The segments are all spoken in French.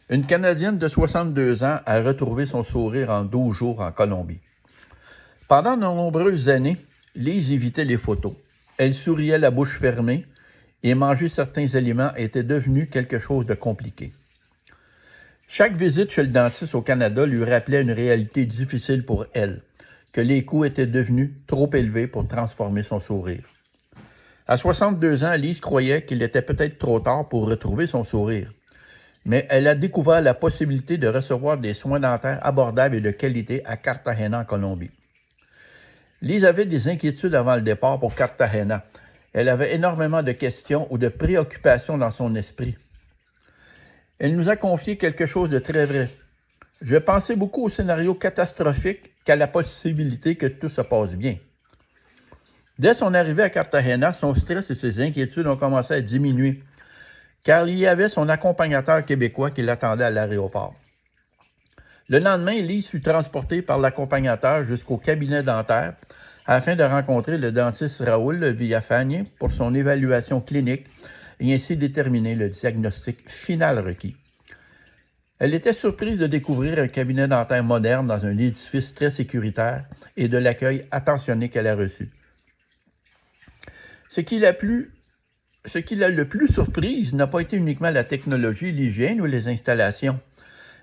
Une Canadienne de 62 ans a retrouvé son sourire en 12 jours en Colombie. Pendant de nombreuses années, Lise évitait les photos. Elle souriait la bouche fermée et manger certains aliments était devenu quelque chose de compliqué. Chaque visite chez le dentiste au Canada lui rappelait une réalité difficile pour elle, que les coûts étaient devenus trop élevés pour transformer son sourire. À 62 ans, Lise croyait qu'il était peut-être trop tard pour retrouver son sourire. Mais elle a découvert la possibilité de recevoir des soins dentaires abordables et de qualité à Cartagena, en Colombie. Lise avait des inquiétudes avant le départ pour Cartagena. Elle avait énormément de questions ou de préoccupations dans son esprit. Elle nous a confié quelque chose de très vrai. Je pensais beaucoup au scénario catastrophique qu'à la possibilité que tout se passe bien. Dès son arrivée à Cartagena, son stress et ses inquiétudes ont commencé à diminuer, car il y avait son accompagnateur québécois qui l'attendait à l'aéroport. Le lendemain, Lise fut transportée par l'accompagnateur jusqu'au cabinet dentaire afin de rencontrer le dentiste Raoul Villafañe pour son évaluation clinique et ainsi déterminer le diagnostic final requis. Elle était surprise de découvrir un cabinet dentaire moderne dans un édifice très sécuritaire et de l'accueil attentionné qu'elle a reçu. Ce qui l'a le plus surprise n'a pas été uniquement la technologie, l'hygiène ou les installations,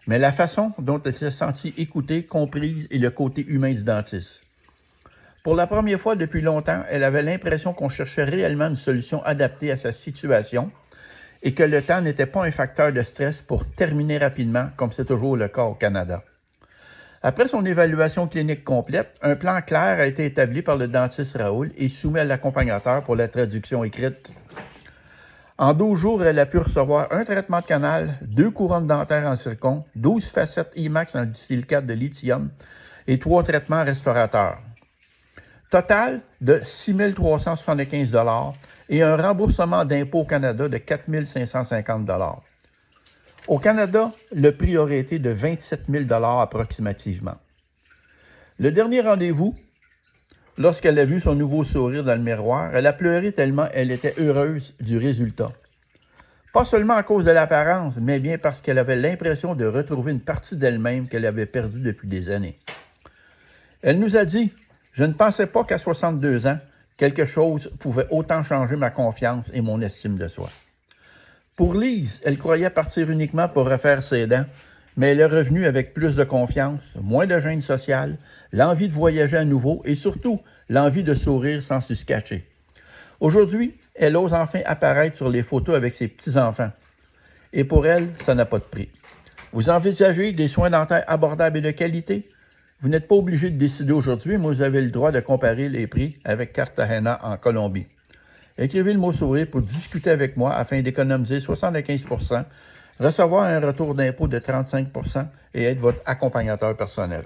mais la façon dont elle s'est sentie écoutée, comprise et le côté humain du dentiste. Pour la première fois depuis longtemps, elle avait l'impression qu'on cherchait réellement une solution adaptée à sa situation et que le temps n'était pas un facteur de stress pour terminer rapidement, comme c'est toujours le cas au Canada. Après son évaluation clinique complète, un plan clair a été établi par le dentiste Raoul et soumis à l'accompagnateur pour la traduction écrite. En 12 jours, elle a pu recevoir un traitement de canal, 2 couronnes dentaires en zircon, 12 facettes IMAX en silicate de lithium et 3 traitements restaurateurs. Total de 6 375 $ et un remboursement d'impôt au Canada de 4 550 $. Au Canada, le prix aurait été de 27 000 $ approximativement. Le dernier rendez-vous, lorsqu'elle a vu son nouveau sourire dans le miroir, elle a pleuré tellement elle était heureuse du résultat. Pas seulement à cause de l'apparence, mais bien parce qu'elle avait l'impression de retrouver une partie d'elle-même qu'elle avait perdue depuis des années. Elle nous a dit « Je ne pensais pas qu'à 62 ans, quelque chose pouvait autant changer ma confiance et mon estime de soi. » Pour Lise, elle croyait partir uniquement pour refaire ses dents, mais elle est revenue avec plus de confiance, moins de gêne sociale, l'envie de voyager à nouveau et surtout l'envie de sourire sans se cacher. Aujourd'hui, elle ose enfin apparaître sur les photos avec ses petits-enfants. Et pour elle, ça n'a pas de prix. Vous envisagez des soins dentaires abordables et de qualité? Vous n'êtes pas obligé de décider aujourd'hui, mais vous avez le droit de comparer les prix avec Cartagena en Colombie. Écrivez le mot sourire pour discuter avec moi afin d'économiser 75 %, recevoir un retour d'impôt de 35 % et être votre accompagnateur personnel.